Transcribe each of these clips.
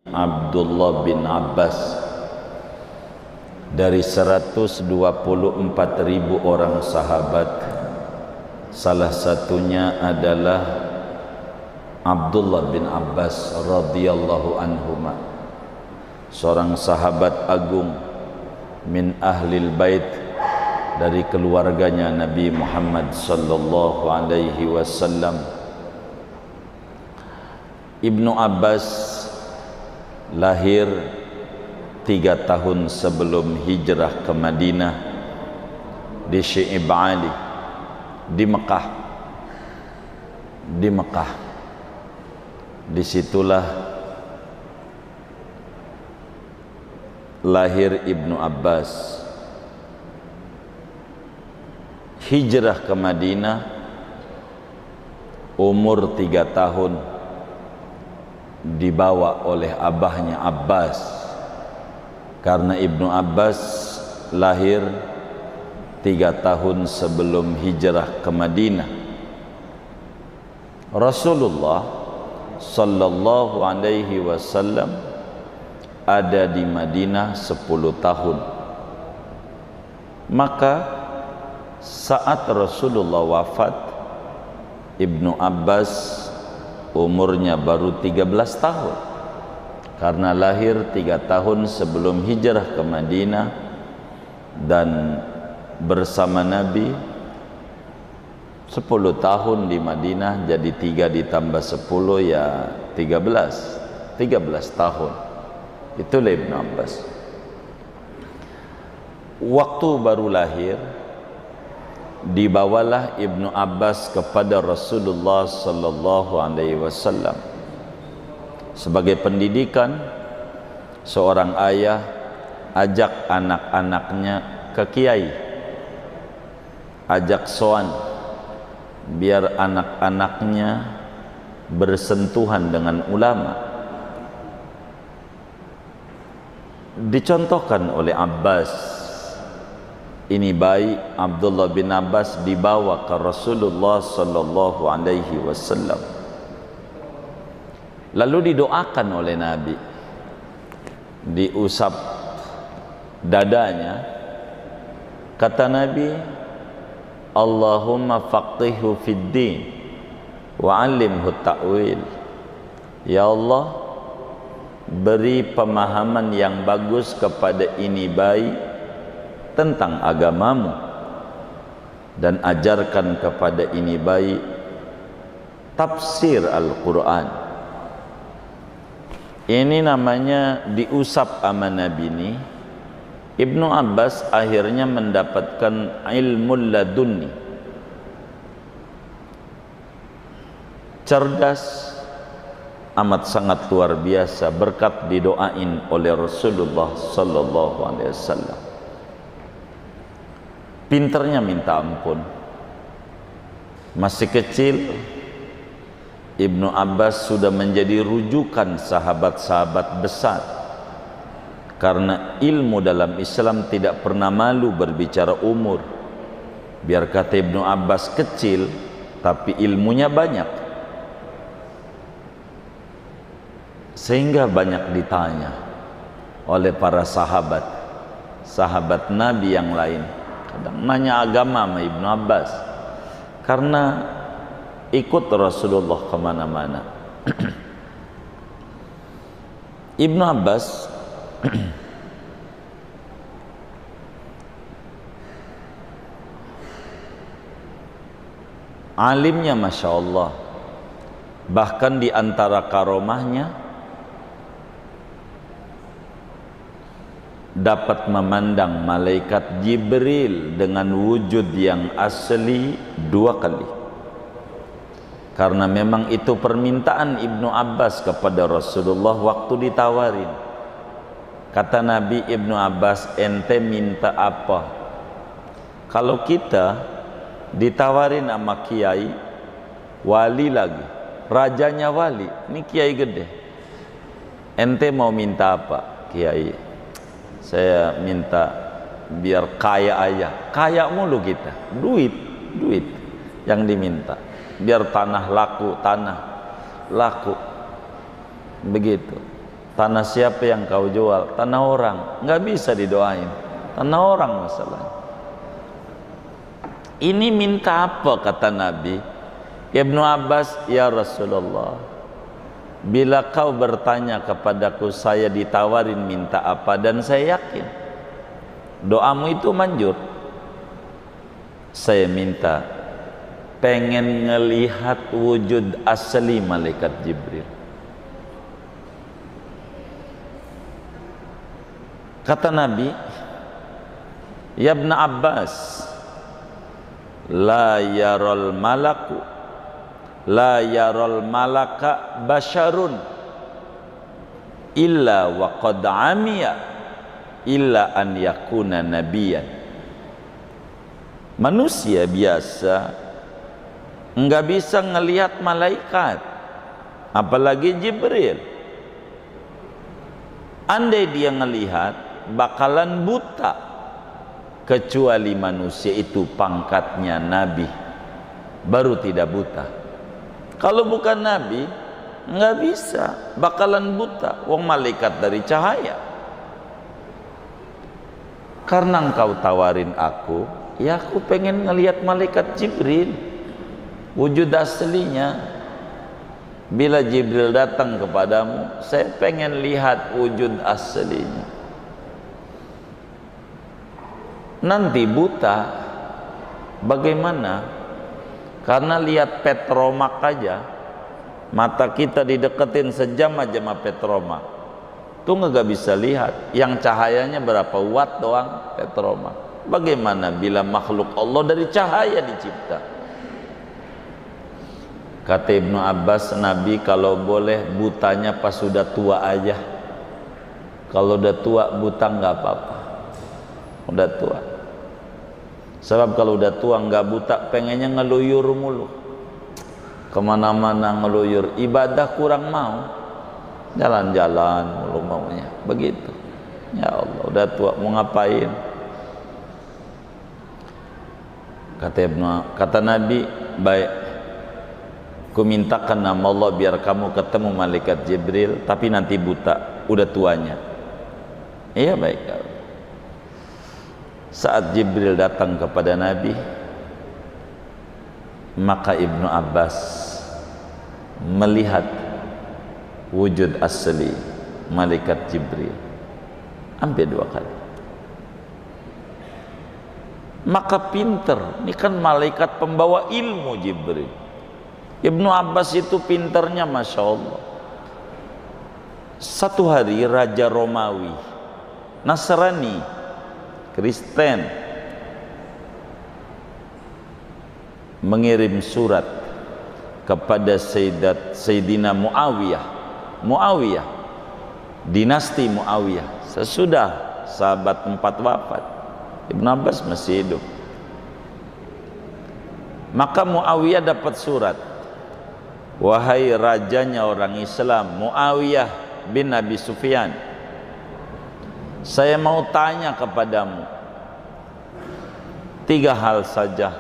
Abdullah bin Abbas dari 124.000 orang sahabat, salah satunya adalah Abdullah bin Abbas radhiyallahu anhuma, seorang sahabat agung min ahlil bait, dari keluarganya Nabi Muhammad sallallahu alaihi wasallam. Ibnu Abbas lahir 3 tahun sebelum hijrah ke Madinah di Syi'ib Ali, di Mekah. Disitulah lahir Ibnu Abbas. Hijrah ke Madinah umur 3 tahun, dibawa oleh abahnya Abbas, karena Ibnu Abbas lahir 3 tahun sebelum hijrah ke Madinah. Rasulullah sallallahu alaihi wasallam ada di Madinah 10 tahun. Maka saat Rasulullah wafat, Ibnu Abbas umurnya baru 13 tahun, karena lahir 3 tahun sebelum hijrah ke Madinah, dan bersama Nabi 10 tahun di Madinah, jadi 3 ditambah 10 ya 13 tahun. Itulah Ibnu Abbas. Waktu baru lahir, dibawalah Ibnu Abbas kepada Rasulullah sallallahu alaihi wasallam sebagai pendidikan. Seorang ayah ajak anak-anaknya ke kiai, ajak soan, biar anak-anaknya bersentuhan dengan ulama. Dicontohkan oleh Abbas. Ini bayi Abdullah bin Abbas dibawa ke Rasulullah sallallahu alaihi wasallam, lalu didoakan oleh Nabi, diusap dadanya. Kata Nabi, Allahumma faqihhu fid din wa 'allimhu ta'wil. Ya Allah, beri pemahaman yang bagus kepada ini bayi tentang agamamu, dan ajarkan kepada ini bayi tafsir Al-Quran. Ini namanya diusap sama Nabi ini. Ibnu Abbas akhirnya mendapatkan ilmu laduni, cerdas, amat sangat luar biasa, berkat didoain oleh Rasulullah sallallahu alaihi wasallam. Pinternya minta ampun. Masih kecil, Ibnu Abbas sudah menjadi rujukan sahabat-sahabat besar, karena ilmu dalam Islam tidak pernah malu berbicara umur. Biar kata Ibnu Abbas kecil, tapi ilmunya banyak, sehingga banyak ditanya oleh para sahabat Nabi yang lain. Kadang nanya agama sama Ibnu Abbas, karena ikut Rasulullah kemana-mana. Ibnu Abbas alimnya Masya Allah. Bahkan di antara karomahnya, dapat memandang malaikat Jibril dengan wujud yang asli 2 kali. Karena memang itu permintaan Ibnu Abbas kepada Rasulullah waktu ditawarin. Kata Nabi, Ibnu Abbas, ente minta apa? Kalau kita ditawarin sama kiai wali lagi, rajanya wali, ini kiai gede, ente mau minta apa? Kiai, saya minta biar kaya aja. Kaya mulu kita, duit yang diminta. Biar tanah laku, begitu. Tanah siapa yang kau jual? Tanah orang. Nggak bisa didoain. Tanah orang masalahnya. Ini minta apa kata Nabi? Ibnu Abbas, ya Rasulullah, bila kau bertanya kepadaku saya ditawarin minta apa, dan saya yakin doamu itu manjur. Saya minta pengen ngelihat wujud asli malaikat Jibril. Kata Nabi, ya Ibnu Abbas, la yaral malaka basyarun illa wa qad amiya illa an yakuna nabiyan. Manusia biasa enggak bisa ngelihat malaikat, apalagi Jibril. Andai dia ngelihat bakalan buta. Kecuali manusia itu pangkatnya nabi, baru tidak buta. Kalau bukan nabi, nggak bisa, bakalan buta. Wong malaikat dari cahaya. Karena engkau tawarin aku, ya aku pengen ngelihat malaikat Jibril, wujud aslinya. Bila Jibril datang kepadamu, saya pengen lihat wujud aslinya. Nanti buta, bagaimana? Karena lihat petromak aja, mata kita dideketin sejam aja sama petromak, tuh nggak bisa lihat. Yang cahayanya berapa watt doang petromak. Bagaimana bila makhluk Allah dari cahaya dicipta? Kata Ibnu Abbas, Nabi kalau boleh butanya pas sudah tua aja. Kalau udah tua buta nggak apa-apa, udah tua. Sebab kalau udah tua nggak buta, pengennya ngeluyur mulu, kemana-mana ngeluyur. Ibadah kurang mau, jalan-jalan mulu maunya, begitu. Ya Allah, udah tua mau ngapain? Kata Nabi, baik, ku mintakan nama Allah biar kamu ketemu malaikat Jibril, tapi nanti buta, udah tuanya. Iya baik. Saat Jibril datang kepada Nabi, maka Ibnu Abbas melihat wujud asli malaikat Jibril hampir 2 kali. Maka pinter, ini kan malaikat pembawa ilmu Jibril. Ibnu Abbas itu pinternya Masya Allah. Satu hari Raja Romawi, Nasrani, Kristen, mengirim surat kepada Sayyidina Muawiyah, dinasti Muawiyah, sesudah sahabat 4 wafat. Ibnu Abbas masih hidup. Maka Muawiyah dapat surat, wahai rajanya orang Islam, Muawiyah bin Abi Sufyan, saya mau tanya kepadamu 3 hal saja.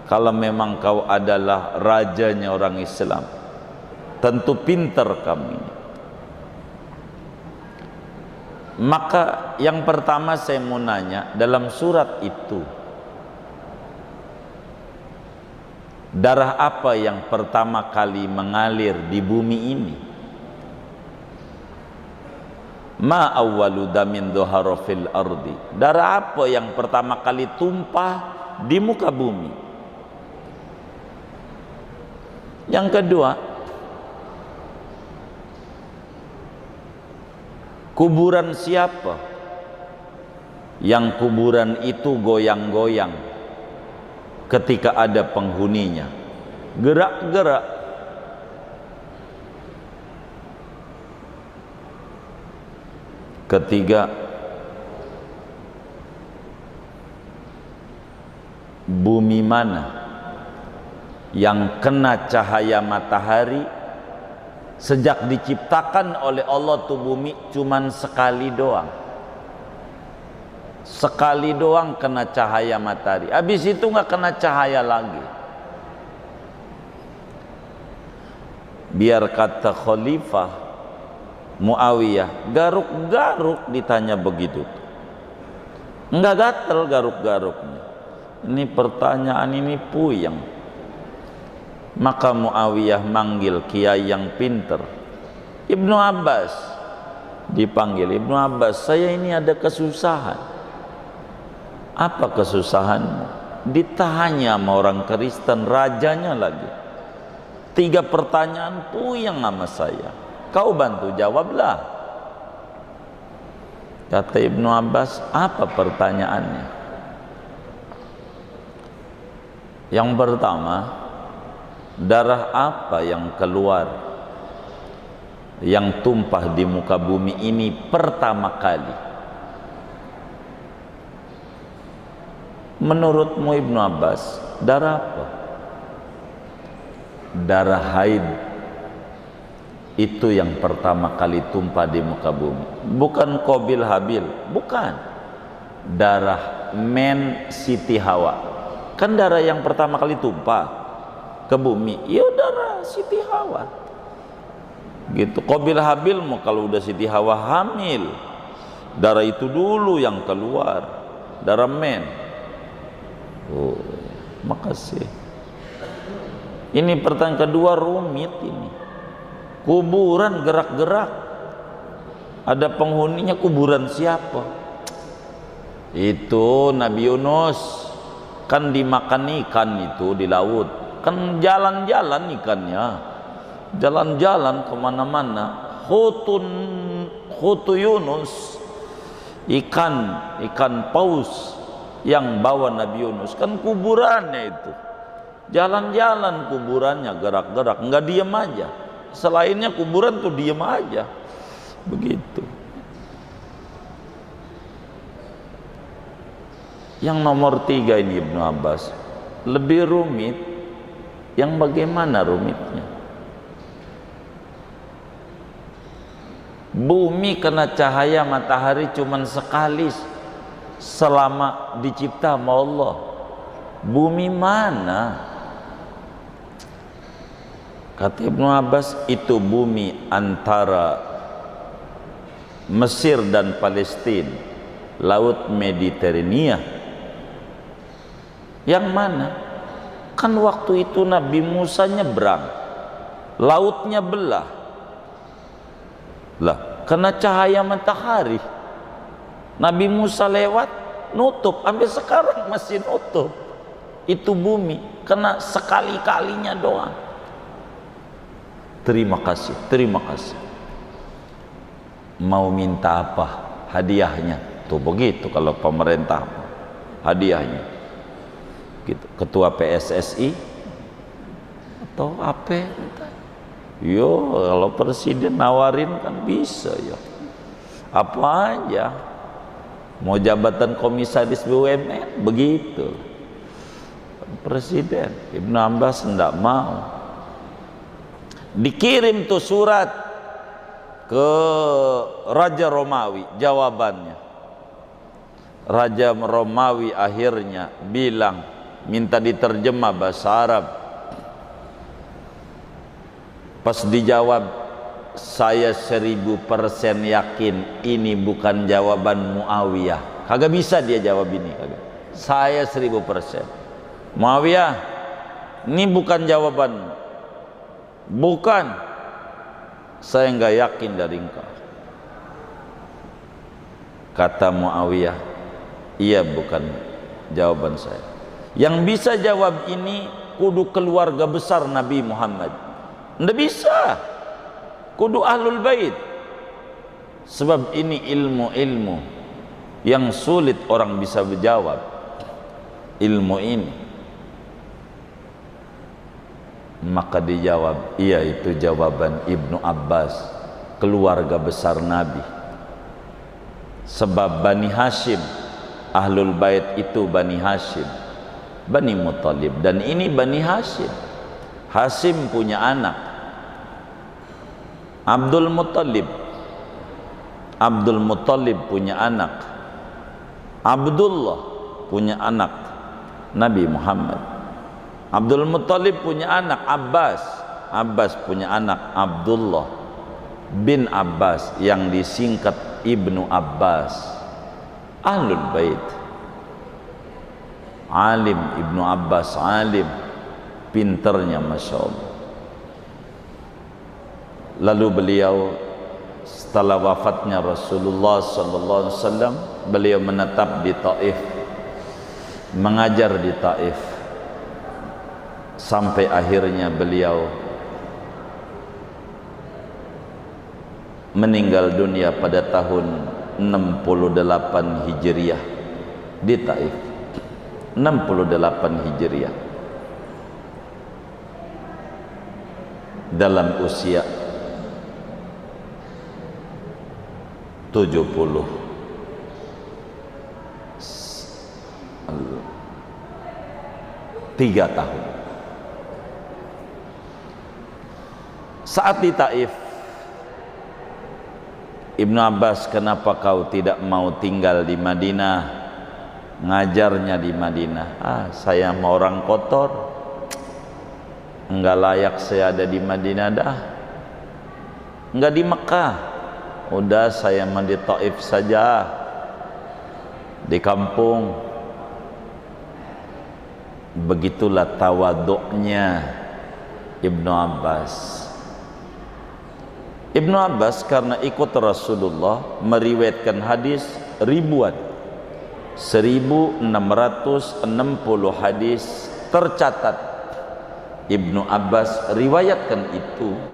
Kalau memang kau adalah rajanya orang Islam, tentu pinter kamu. Maka yang pertama saya mau nanya, dalam surat itu darah apa yang pertama kali mengalir di bumi ini? Ma awwalu damin dhahara fil ardi, darah apa yang pertama kali tumpah di muka bumi? Yang kedua, kuburan siapa yang kuburan itu goyang-goyang ketika ada penghuninya, gerak-gerak? Ketiga, bumi mana yang kena cahaya matahari sejak diciptakan oleh Allah tuh bumi cuman sekali doang. Sekali doang kena cahaya matahari, habis itu nggak kena cahaya lagi. Biar kata khalifah Muawiyah garuk-garuk ditanya begitu, enggak gatel garuk-garuknya. Ini pertanyaan ini puyeng. Maka Muawiyah manggil kiai yang pinter, Ibnu Abbas. Dipanggil, Ibnu Abbas, saya ini ada kesusahan. Apa kesusahanmu? Ditanya sama orang Kristen, rajanya lagi. 3 pertanyaan puyeng sama saya. Kau bantu jawablah. Kata Ibnu Abbas, apa pertanyaannya? Yang pertama, darah apa yang keluar, yang tumpah di muka bumi ini pertama kali? Menurutmu Ibnu Abbas, darah apa? Darah haid. Itu yang pertama kali tumpah di muka bumi. Bukan Qabil Habil, bukan. Darah men Siti Hawa. Kan darah yang pertama kali tumpah ke bumi, ya darah Siti Hawa. Gitu. Qabil Habil mau kalau udah Siti Hawa hamil, darah itu dulu yang keluar, darah men. Oh, makasih. Ini pertanyaan kedua rumit ini. Kuburan gerak-gerak, ada penghuninya, kuburan siapa? Itu Nabi Yunus kan dimakan ikan itu di laut, kan jalan-jalan ikannya, jalan-jalan kemana-mana. Hutu Yunus, ikan paus yang bawa Nabi Yunus, kan kuburannya itu jalan-jalan, kuburannya gerak-gerak, nggak diem aja. Selainnya kuburan tuh diem aja begitu. Yang nomor 3 ini Ibnu Abbas lebih rumit. Yang bagaimana rumitnya? Bumi kena cahaya matahari cuman sekali selama dicipta sama Allah. Bumi mana? Kata Ibnu Abbas, itu bumi antara Mesir dan Palestina, Laut Mediterania. Yang mana? Kan waktu itu Nabi Musa nyebrang, lautnya belah. Lah, kena cahaya matahari. Nabi Musa lewat, nutup, sampai sekarang masih nutup. Itu bumi, kena sekali-kalinya doang. Terima kasih, terima kasih. Mau minta apa hadiahnya? Tuh begitu kalau pemerintah hadiahnya. Gitu. Ketua PSSI atau apa? Yo, kalau presiden nawarin kan bisa ya. Apa aja. Mau jabatan komisaris BUMN begitu. Presiden Ibnu Abbas enggak mau. Dikirim tuh surat ke Raja Romawi, jawabannya. Raja Romawi akhirnya bilang, minta diterjemah bahasa Arab. Pas dijawab, saya 1000% yakin ini bukan jawaban Muawiyah. Kagak bisa dia jawab ini, kagak. Saya 1000%. Muawiyah, ini bukan jawabanmu. Bukan, saya enggak yakin dari engkau. Kata Muawiyah, iya bukan jawaban saya. Yang bisa jawab ini kudu keluarga besar Nabi Muhammad. Nggak bisa, kudu ahlul bait. Sebab ini ilmu-ilmu yang sulit orang bisa menjawab. Ilmu ini. Maka dijawab, iya itu jawaban Ibnu Abbas, keluarga besar Nabi. Sebab Bani Hashim, Ahlul Bait itu Bani Hashim, Bani Muttalib, dan ini Bani Hashim. Hashim punya anak Abdul Muttalib, Abdul Muttalib punya anak Abdullah, punya anak Nabi Muhammad. Abdul Muttalib punya anak Abbas, Abbas punya anak Abdullah. bin Abbas yang disingkat Ibnu Abbas, Ahlul Bait. Alim, Ibnu Abbas alim, pinternya Masya Allah. Lalu beliau setelah wafatnya Rasulullah sallallahu alaihi wasallam, beliau menetap di Taif, mengajar di Taif sampai akhirnya beliau meninggal dunia pada tahun 68 Hijriah di Taif. 68 Hijriah, dalam usia 73 tahun. Saat di Taif, Ibnu Abbas, kenapa kau tidak mau tinggal di Madinah, ngajarnya di Madinah? Saya mau orang kotor, enggak layak saya ada di Madinah dah, enggak di Mekah, udah saya mah di Taif saja, di kampung. Begitulah tawaduknya Ibnu Abbas. Ibnu Abbas karena ikut Rasulullah meriwayatkan hadis ribuan, 1660 hadis tercatat Ibnu Abbas riwayatkan itu.